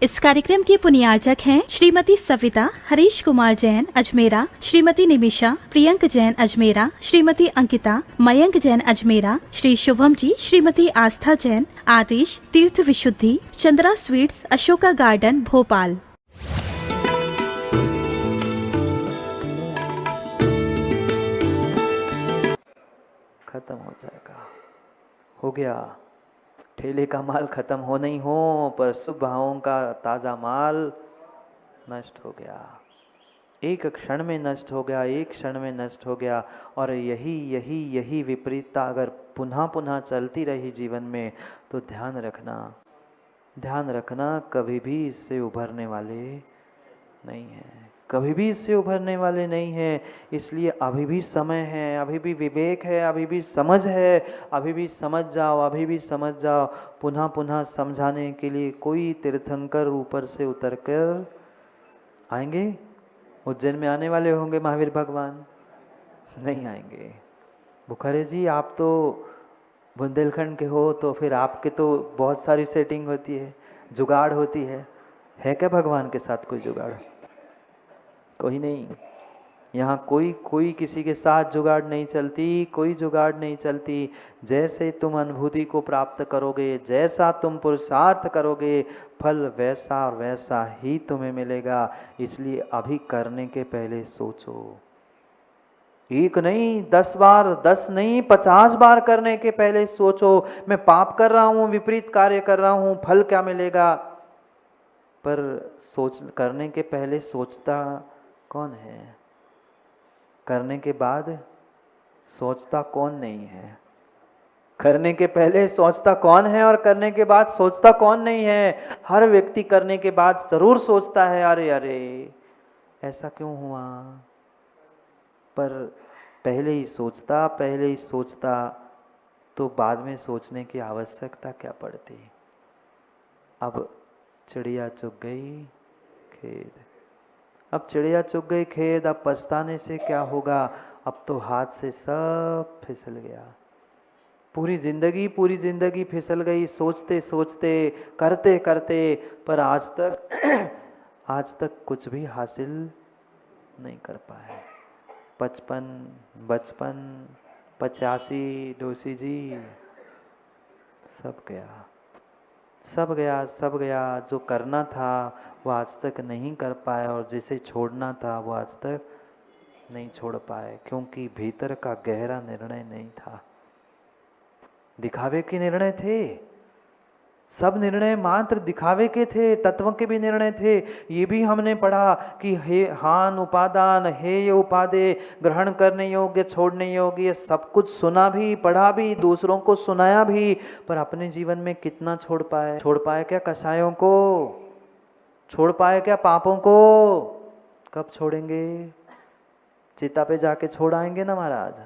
इस कार्यक्रम की पुण्यार्चक हैं श्रीमती सविता हरीश कुमार जैन अजमेरा, श्रीमती निमिषा प्रियंक जैन अजमेरा, श्रीमती अंकिता मयंक जैन अजमेरा, श्री शुभम जी, श्रीमती आस्था जैन, आदिश तीर्थ विशुद्धि, चंद्रा स्वीट्स, अशोका गार्डन, भोपाल। खत्म हो जाएगा, हो गया। ठेले का माल खत्म हो नहीं हो, पर शुभ भावों का ताजा माल नष्ट हो गया। एक क्षण में नष्ट हो गया, एक क्षण में नष्ट हो गया। और यही विपरीतता अगर पुनः पुनः चलती रही जीवन में, तो ध्यान रखना कभी भी इससे उभरने वाले नहीं है, कभी भी इससे उभरने वाले नहीं है। इसलिए अभी भी समय है, अभी भी विवेक है, अभी भी समझ है, अभी भी समझ जाओ, अभी भी समझ जाओ। पुनः पुनः समझाने के लिए कोई तीर्थंकर ऊपर से उतर कर आएंगे? उज्जैन में आने वाले होंगे महावीर भगवान? नहीं आएंगे। बुखारी जी, आप तो बुंदेलखंड के हो, तो फिर आपके तो बहुत सारी सेटिंग होती है, जुगाड़ होती है क्या भगवान के साथ कोई जुगाड़? कोई नहीं। यहाँ कोई किसी के साथ जुगाड़ नहीं चलती, कोई जुगाड़ नहीं चलती। जैसे तुम अनुभूति को प्राप्त करोगे, जैसा तुम पुरुषार्थ करोगे, फल वैसा और वैसा ही तुम्हें मिलेगा। इसलिए अभी करने के पहले सोचो। एक नहीं 10 बार, 10 नहीं 50 बार करने के पहले सोचो, मैं पाप कर रहा हूँ, विपरीत कार्य कर रहा हूँ, फल क्या मिलेगा? पर करने के पहले सोचता कौन है? करने के बाद सोचता कौन नहीं है? करने के पहले सोचता कौन है और करने के बाद सोचता कौन नहीं है? हर व्यक्ति करने के बाद जरूर सोचता है, अरे अरे ऐसा क्यों हुआ। पर पहले ही सोचता तो बाद में सोचने की आवश्यकता क्या पड़ती। अब चिड़िया चुग गई खेत, अब चिड़िया चुग गई खेत, अब पछताने से क्या होगा? अब तो हाथ से सब फिसल गया। पूरी जिंदगी फिसल गई, सोचते सोचते, करते करते, पर आज तक कुछ भी हासिल नहीं कर पाए। 55, बचपन, 85, डोसी जी, सब गया। जो करना था वो आज तक नहीं कर पाए, और जिसे छोड़ना था वो आज तक नहीं छोड़ पाए, क्योंकि भीतर का गहरा निर्णय नहीं था। दिखावे के निर्णय थे, सब निर्णय मात्र दिखावे के थे। तत्व के भी निर्णय थे। ये भी हमने पढ़ा कि हे हान उपादान, हे ये उपादे, ग्रहण करने योग्य, छोड़ने योग्य, सब कुछ सुना भी, पढ़ा भी, दूसरों को सुनाया भी, पर अपने जीवन में कितना छोड़ पाए क्या कसायों को? छोड़ पाए क्या पापों को? कब छोड़ेंगे? चिता पे जाके छोड़ आएंगे ना महाराज,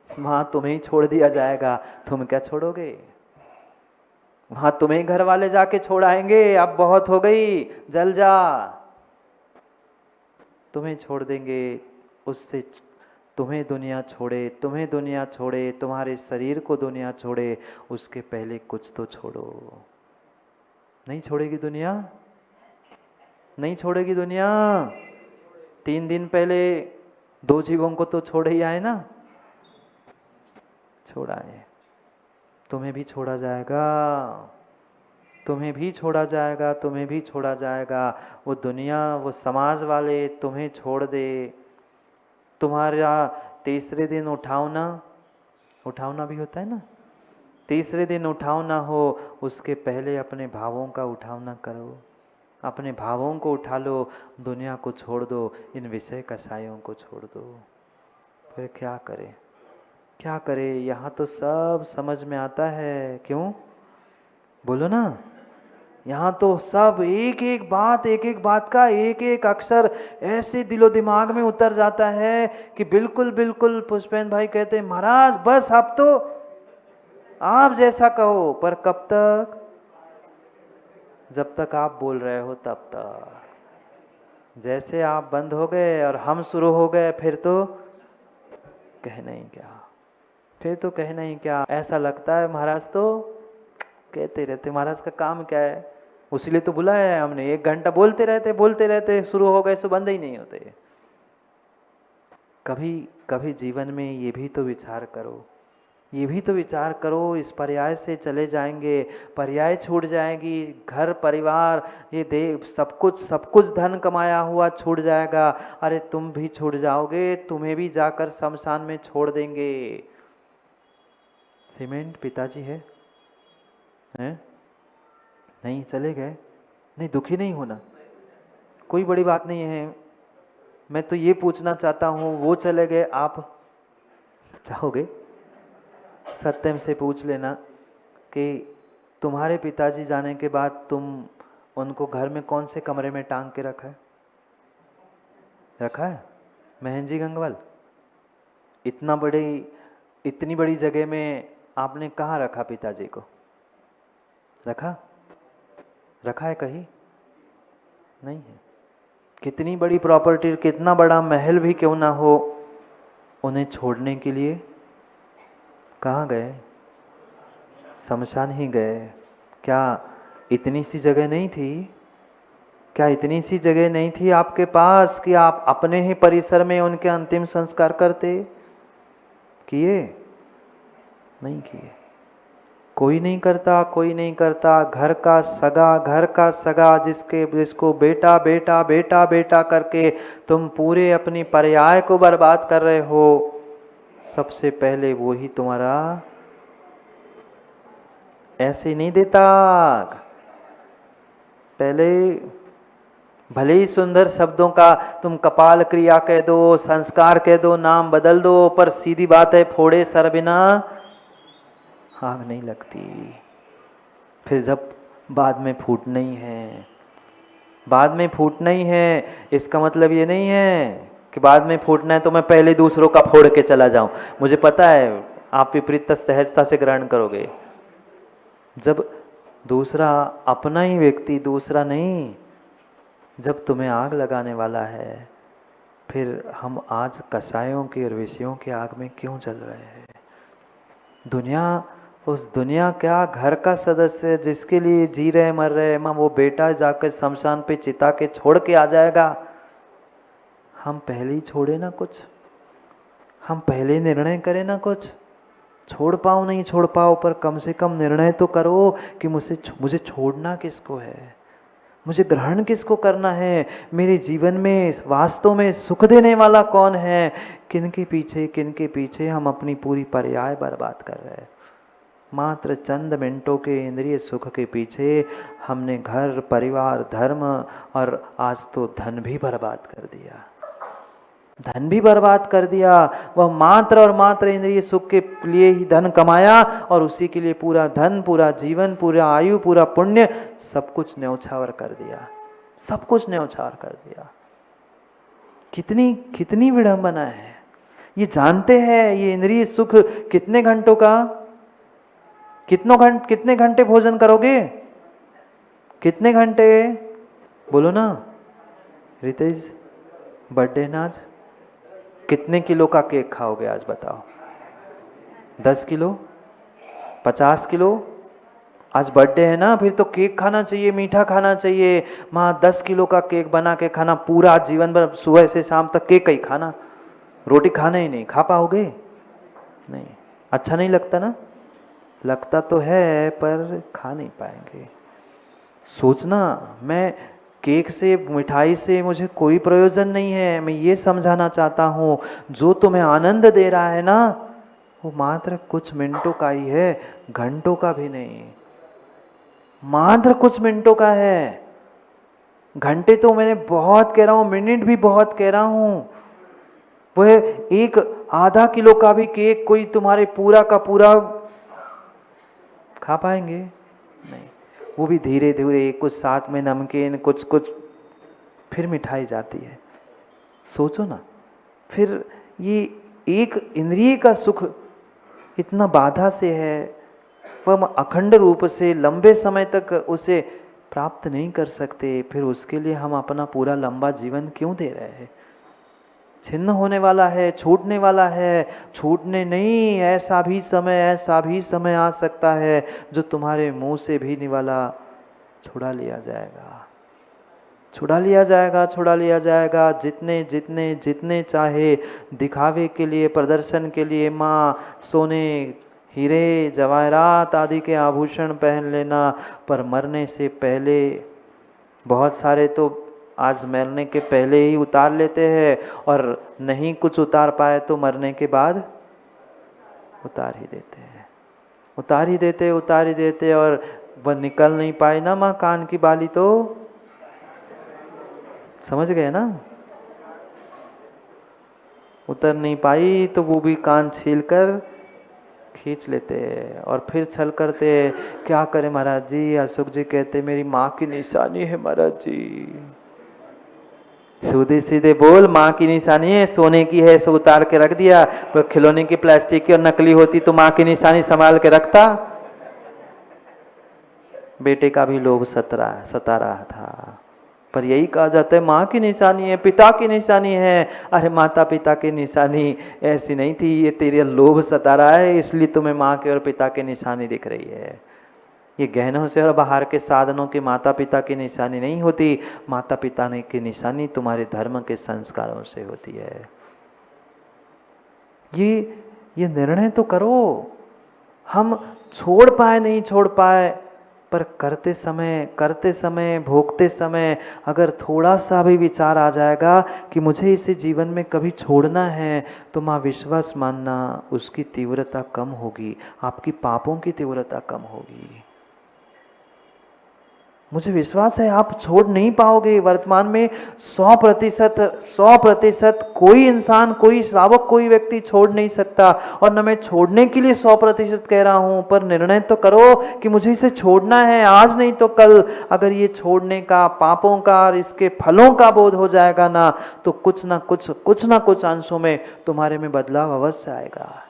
वहां तुम्हें ही छोड़ दिया जाएगा, तुम क्या छोड़ोगे? वहां तुम्हें घर वाले जाके छोड़ आएंगे, अब बहुत हो गई, जल जा, तुम्हें छोड़ देंगे। उससे तुम्हें दुनिया छोड़े, तुम्हारे शरीर को दुनिया छोड़े, उसके पहले कुछ तो छोड़ो। नहीं छोड़ेगी दुनिया, नहीं छोड़ेगी दुनिया। 3 दिन पहले 2 जीवों को तो छोड़ ही आए ना, छोड़ा है। तुम्हें भी छोड़ा जाएगा, तुम्हें भी छोड़ा जाएगा, तुम्हें भी छोड़ा जाएगा। वो दुनिया, वो समाज वाले तुम्हें छोड़ दे, तुम्हारा तीसरे दिन उठावना भी होता है ना, तीसरे दिन उठावना हो, उसके पहले अपने भावों का उठावना करो, अपने भावों को उठा लो। दुनिया को छोड़ दो, इन विषय कसायों को छोड़ दो। फिर क्या करे? यहाँ तो सब समझ में आता है, क्यों बोलो ना? यहाँ तो सब एक एक बात का एक एक अक्षर ऐसे दिलो दिमाग में उतर जाता है कि बिल्कुल पुष्पेन भाई कहते हैं, महाराज बस अब तो आप जैसा कहो। पर कब तक? जब तक आप बोल रहे हो तब तक। जैसे आप बंद हो गए और हम शुरू हो गए, फिर तो कहना ही क्या। ऐसा लगता है महाराज तो कहते रहते, महाराज का काम क्या है? उसीलिए तो बुलाया है हमने। 1 घंटा बोलते रहते शुरू हो गए सो बंद ही नहीं होते। कभी कभी जीवन में ये भी तो विचार करो, ये भी तो विचार करो, इस पर्याय से चले जाएंगे, पर्याय छूट जाएगी, घर परिवार ये देह सब कुछ धन कमाया हुआ छूट जाएगा। अरे तुम भी छूट जाओगे, तुम्हें भी जाकर शमशान में छोड़ देंगे। सीमेंट पिताजी है हैं? नहीं चले गए? नहीं, दुखी नहीं होना, कोई बड़ी बात नहीं है। मैं तो ये पूछना चाहता हूँ, वो चले गए, आप चाहोगे? सत्यम से पूछ लेना कि तुम्हारे पिताजी जाने के बाद तुम उनको घर में कौन से कमरे में टांग के रखा है? महंजी गंगवाल, इतनी बड़ी जगह में आपने कहाँ रखा पिताजी को? रखा है कहीं? नहीं है। कितनी बड़ी प्रॉपर्टी, कितना बड़ा महल भी क्यों ना हो, उन्हें छोड़ने के लिए कहाँ गए? शमशान ही गए। क्या इतनी सी जगह नहीं थी? क्या इतनी सी जगह नहीं थी आपके पास कि आप अपने ही परिसर में उनके अंतिम संस्कार करते? किए? नहीं किए। कोई नहीं करता। घर का सगा जिसको बेटा बेटा बेटा बेटा करके तुम पूरे अपनी पर्याय को बर्बाद कर रहे हो, सबसे पहले वो ही तुम्हारा ऐसे नहीं देता। पहले भले ही सुंदर शब्दों का तुम कपाल क्रिया कह दो, संस्कार कह दो, नाम बदल दो, पर सीधी बात है, फोड़े सर बिना आग नहीं लगती। फिर जब बाद में फूटना ही है, इसका मतलब ये नहीं है कि बाद में फूटना है तो मैं पहले दूसरों का फोड़ के चला जाऊं। मुझे पता है आप विपरीत सहजता से ग्रहण करोगे। जब दूसरा, अपना ही व्यक्ति, दूसरा नहीं, जब तुम्हें आग लगाने वाला है, फिर हम आज कसायों की और विषयों की आग में क्यों जल रहे हैं? दुनिया क्या घर का सदस्य जिसके लिए जी रहे मर रहे, माँ वो बेटा जाकर शमशान पे चिता के छोड़ के आ जाएगा। हम पहले ही छोड़े ना कुछ, हम पहले निर्णय करें ना कुछ। छोड़ पाओ नहीं छोड़ पाओ, पर कम से कम निर्णय तो करो कि मुझे छोड़ना किसको है, मुझे ग्रहण किसको करना है, मेरे जीवन में वास्तव में सुख देने वाला कौन है। किनके पीछे हम अपनी पूरी पर्याय बर्बाद कर रहे हैं। मात्र चंद मिनटों के इंद्रिय सुख के पीछे हमने घर परिवार धर्म और आज तो धन भी बर्बाद कर दिया। वह मात्र और मात्र इंद्रिय सुख के लिए ही धन कमाया और उसी के लिए पूरा धन, पूरा जीवन, पूरा आयु, पूरा पुण्य सब कुछ न्यौछावर कर दिया। कितनी विडंबना है। ये जानते हैं ये इंद्रिय सुख कितने घंटों का, कितने घंटे भोजन करोगे? कितने घंटे बोलो ना। रितेश बर्थडे ना आज, कितने किलो का केक खाओगे आज बताओ? 10 किलो, 50 किलो? आज बर्थडे है ना, फिर तो केक खाना चाहिए, मीठा खाना चाहिए। माँ 10 किलो का केक बना के खाना, पूरा जीवन भर सुबह से शाम तक केक ही खाना, रोटी खाना ही नहीं। खा पाओगे? नहीं। अच्छा नहीं लगता ना? लगता तो है पर खा नहीं पाएंगे। सोचना, मैं केक से मिठाई से मुझे कोई प्रयोजन नहीं है। मैं ये समझाना चाहता हूँ, जो तुम्हें आनंद दे रहा है ना, वो मात्र कुछ मिनटों का ही है, घंटों का भी नहीं, मात्र कुछ मिनटों का है। घंटे तो मैंने बहुत कह रहा हूँ, मिनट भी बहुत कह रहा हूँ। वह एक आधा किलो का भी केक कोई तुम्हारे पूरा का पूरा खा पाएंगे? नहीं। वो भी धीरे धीरे, कुछ साथ में नमकीन, कुछ फिर मिठाई जाती है। सोचो ना, फिर ये एक इंद्रिय का सुख इतना बाधा से है, वह हम अखंड रूप से लंबे समय तक उसे प्राप्त नहीं कर सकते। फिर उसके लिए हम अपना पूरा लंबा जीवन क्यों दे रहे हैं? छिन्न होने वाला है, छूटने वाला है। छूटने नहीं, ऐसा भी समय आ सकता है जो तुम्हारे मुंह से भी निवाला छुड़ा लिया जाएगा, छुड़ा लिया जाएगा, छुड़ा लिया जाएगा। जितने जितने जितने चाहे दिखावे के लिए, प्रदर्शन के लिए माँ सोने, हीरे, जवाहरात आदि के आभूषण पहन लेना, पर मरने से पहले बहुत सारे तो आज मरने के पहले ही उतार लेते हैं, और नहीं कुछ उतार पाए तो मरने के बाद उतार ही देते हैं, उतार ही देते, उतार ही देते। और वह निकल नहीं पाई ना माँ कान की बाली तो समझ गए ना, उतर नहीं पाई तो वो भी कान छील कर खींच लेते और फिर छल करते। क्या करे महाराज जी, अशोक जी कहते मेरी माँ की निशानी है महाराज जी। सीधे सीधे बोल, माँ की निशानी है, सोने की है सो उतार के रख दिया, पर खिलौने की प्लास्टिक की और नकली होती तो माँ की निशानी संभाल के रखता। बेटे का भी लोभ सता रहा था, पर यही कहा जाता है माँ की निशानी है, पिता की निशानी है। अरे माता पिता की निशानी ऐसी नहीं थी, ये तेरे लोभ सता रहा है इसलिए तुम्हें माँ के और पिता की निशानी दिख रही है। ये गहनों से और बाहर के साधनों की माता पिता की निशानी नहीं होती, माता पिता ने की निशानी तुम्हारे धर्म के संस्कारों से होती है। ये निर्णय तो करो। हम छोड़ पाए नहीं छोड़ पाए, पर करते समय भोगते समय अगर थोड़ा सा भी विचार आ जाएगा कि मुझे इसे जीवन में कभी छोड़ना है, तो माँ विश्वास मानना उसकी तीव्रता कम होगी, आपकी पापों की तीव्रता कम होगी। मुझे विश्वास है आप छोड़ नहीं पाओगे। वर्तमान में 100% कोई इंसान, कोई श्रावक, कोई व्यक्ति छोड़ नहीं सकता, और न मैं छोड़ने के लिए 100% कह रहा हूं, पर निर्णय तो करो कि मुझे इसे छोड़ना है, आज नहीं तो कल। अगर ये छोड़ने का, पापों का और इसके फलों का बोध हो जाएगा ना, तो कुछ ना कुछ अंशों में तुम्हारे में बदलाव अवश्य आएगा,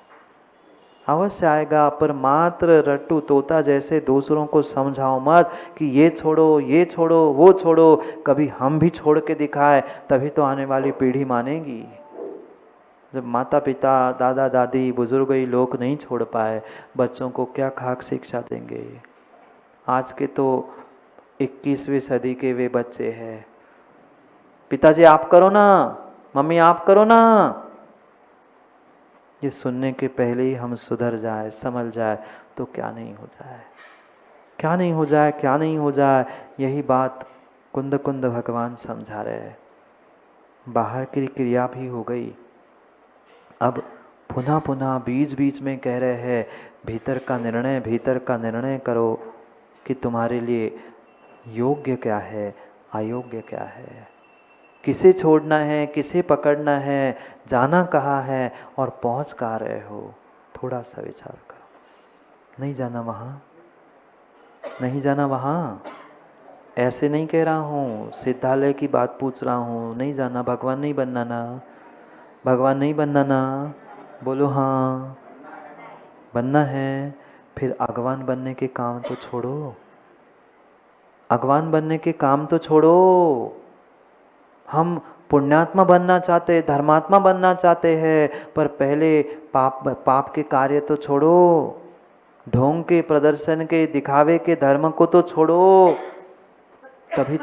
अवश्य आएगा। पर मात्र रट्टू तोता जैसे दूसरों को समझाओ मत कि ये छोड़ो वो छोड़ो। कभी हम भी छोड़ के दिखाए, तभी तो आने वाली पीढ़ी मानेगी। जब माता पिता, दादा दादी, बुजुर्ग ही लोग नहीं छोड़ पाए, बच्चों को क्या खाक शिक्षा देंगे। आज के तो 21वीं सदी के वे बच्चे हैं, पिताजी आप करो ना, मम्मी आप करो ना। ये सुनने के पहले ही हम सुधर जाए, संभल जाए तो क्या नहीं हो जाए, क्या नहीं हो जाए, क्या नहीं हो जाए। यही बात कुंद कुंद भगवान समझा रहे हैं। बाहर की क्रिया भी हो गई, अब पुनः पुनः बीच बीच में कह रहे हैं भीतर का निर्णय करो कि तुम्हारे लिए योग्य क्या है, अयोग्य क्या है, किसे छोड़ना है, किसे पकड़ना है, जाना कहाँ है और पहुँच कहाँ रहे हो। थोड़ा सा विचार करो। नहीं जाना वहाँ, नहीं जाना वहाँ, ऐसे नहीं कह रहा हूँ, सिद्धालय की बात पूछ रहा हूँ। नहीं जाना, भगवान नहीं बनना ना, भगवान नहीं बनना ना, बोलो हाँ बनना है। फिर भगवान बनने के काम तो छोड़ो, भगवान बनने के काम तो छोड़ो। हम पुण्यात्मा बनना चाहते हैं, धर्मात्मा बनना चाहते हैं, पर पहले पाप के कार्य तो छोड़ो, ढोंग के, प्रदर्शन के, दिखावे के धर्म को तो छोड़ो। तभी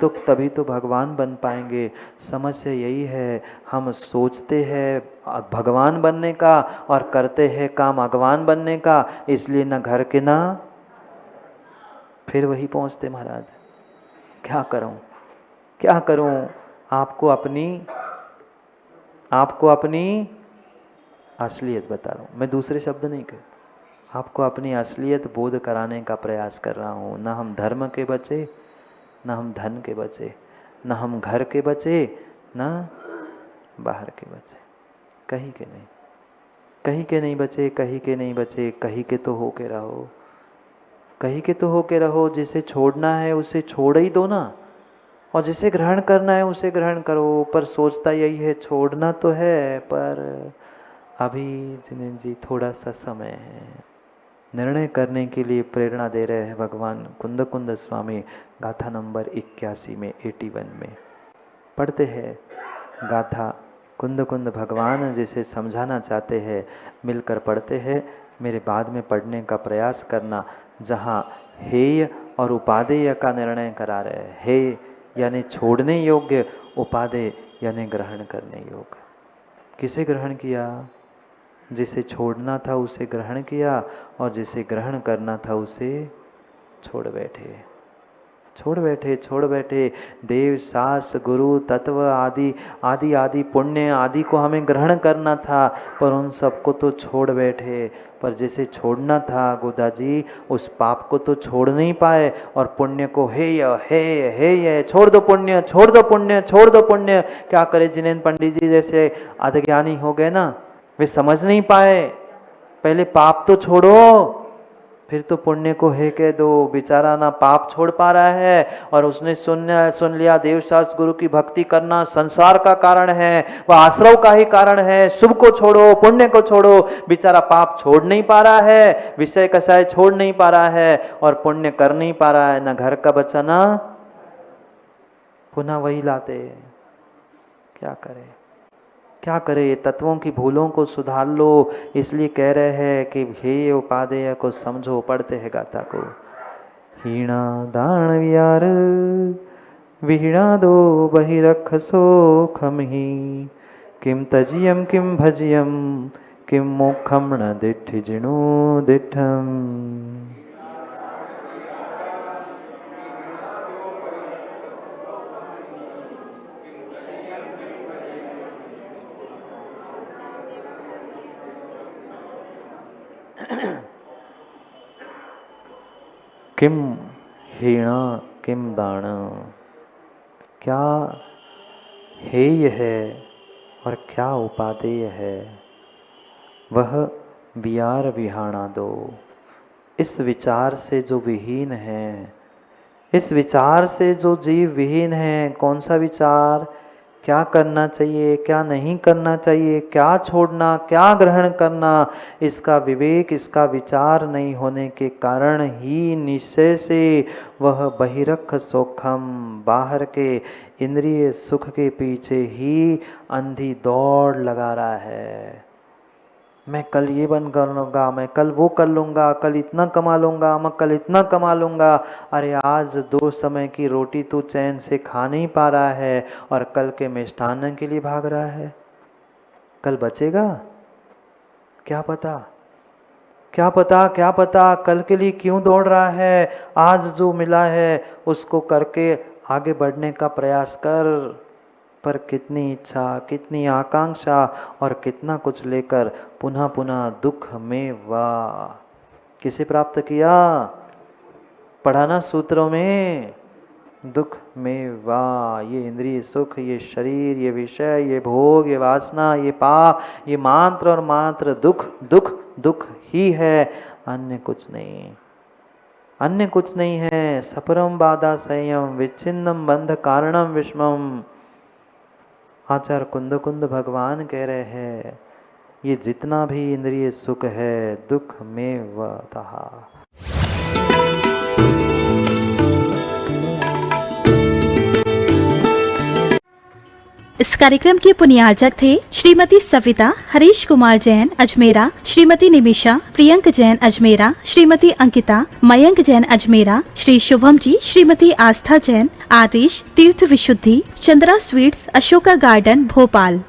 तो भगवान बन पाएंगे। समस्या यही है, हम सोचते हैं भगवान बनने का और करते हैं काम भगवान बनने का, इसलिए ना घर के ना फिर वही पहुंचते। महाराज क्या करूं, आपको अपनी असलियत बता रहा हूँ, मैं दूसरे शब्द नहीं कहता। आपको अपनी असलियत बोध कराने का प्रयास कर रहा हूँ। ना हम धर्म के बचे, ना हम धन के बचे, ना हम घर के बचे, ना बाहर के बचे, कहीं के नहीं बचे, कहीं के तो हो के रहो, कहीं के तो हो के रहो। जिसे छोड़ना है उसे छोड़ ही दो ना, और जिसे ग्रहण करना है उसे ग्रहण करो। पर सोचता यही है छोड़ना तो है, पर अभी जिन्हें जी थोड़ा सा समय है। निर्णय करने के लिए प्रेरणा दे रहे हैं भगवान कुंद कुंद स्वामी। गाथा नंबर 81 में 81 में पढ़ते हैं गाथा। कुंद कुंद भगवान जिसे समझाना चाहते हैं, मिलकर पढ़ते हैं। मेरे बाद में पढ़ने का प्रयास करना। जहाँ हेय और उपादेय का निर्णय करा रहे हैं। हे यानी छोड़ने योग्य, उपादेय यानी ग्रहण करने योग्य। किसे ग्रहण किया? जिसे छोड़ना था उसे ग्रहण किया, और जिसे ग्रहण करना था उसे छोड़ बैठे, छोड़ बैठे, छोड़ बैठे। देव, शास्त्र, गुरु, तत्व आदि आदि आदि पुण्य आदि को हमें ग्रहण करना था, पर उन सबको तो छोड़ बैठे। पर जिसे छोड़ना था गोदा जी, उस पाप को तो छोड़ नहीं पाए, और पुण्य को हे छोड़ दो पुण्य, छोड़ दो पुण्य, छोड़ दो पुण्य। क्या करे? जिनेन्द्र पंडित जी जैसे अधज्ञानी हो गए ना, वे समझ नहीं पाए। पहले पाप तो छोड़ो, फिर तो पुण्य को हे कह दो। बेचारा ना पाप छोड़ पा रहा है, और उसने सुन लिया देव शास्त्र गुरु की भक्ति करना संसार का कारण है, वह आश्रव का ही कारण है। शुभ को छोड़ो, पुण्य को छोड़ो। बेचारा पाप छोड़ नहीं पा रहा है, विषय कसाय छोड़ नहीं पा रहा है, और पुण्य कर नहीं पा रहा है। ना घर का बच्चा, ना पुनः वही लाते। क्या करे, क्या करे? ये तत्वों की भूलों को सुधार लो। इसलिए कह रहे हैं कि हे उपादेय को समझो। पढ़ते हैं गाथा को। हीणा दान वियार विहीणा दो बहिरख सोखम ही, किम तजियम किम भजियम किम मोक्षम न दिट्ठि जिणु दिट्ठम। किम हीणा किम दान, क्या हेय है और क्या उपादेय है। वह वियार विहाणा दो। इस विचार से जो विहीन है, इस विचार से जो जीव विहीन है। कौन सा विचार? क्या करना चाहिए, क्या नहीं करना चाहिए, क्या छोड़ना, क्या ग्रहण करना, इसका विवेक, इसका विचार नहीं होने के कारण ही निश्चय से वह बहिरख सोखम, बाहर के इंद्रिय सुख के पीछे ही अंधी दौड़ लगा रहा है। मैं कल ये बन कर लूँगा, मैं कल वो कर लूँगा, कल इतना कमा लूँगा, मैं कल इतना कमा लूँगा। अरे आज 2 समय की रोटी तू चैन से खा नहीं पा रहा है, और कल के मिष्ठान्न के लिए भाग रहा है। कल बचेगा? क्या पता, क्या पता, क्या पता कल के लिए क्यों दौड़ रहा है। आज जो मिला है उसको करके आगे बढ़ने का प्रयास कर। पर कितनी इच्छा, कितनी आकांक्षा और कितना कुछ लेकर पुनः पुनः दुख में वाह। किसे प्राप्त किया? पढ़ा ना सूत्रों में, दुख में वाह। ये इंद्रिय सुख, ये शरीर, ये विषय, ये भोग, ये वासना, ये पाप, ये मात्र और मात्र दुख दुख दुख ही है, अन्य कुछ नहीं, अन्य कुछ नहीं है। सपरम बाधा संयम विच्छिन्नम बंध कारणम विषमम। आचार्य कुंद कुंद भगवान कह रहे हैं ये जितना भी इंद्रिय सुख है दुख में वह। इस कार्यक्रम के पुण्यार्चक थे श्रीमती सविता हरीश कुमार जैन अजमेरा, श्रीमती निमिषा प्रियंक जैन अजमेरा, श्रीमती अंकिता मयंक जैन अजमेरा, श्री शुभम जी, श्रीमती आस्था जैन, आदेश तीर्थ विशुद्धि, चंद्रा स्वीट्स, अशोका गार्डन, भोपाल।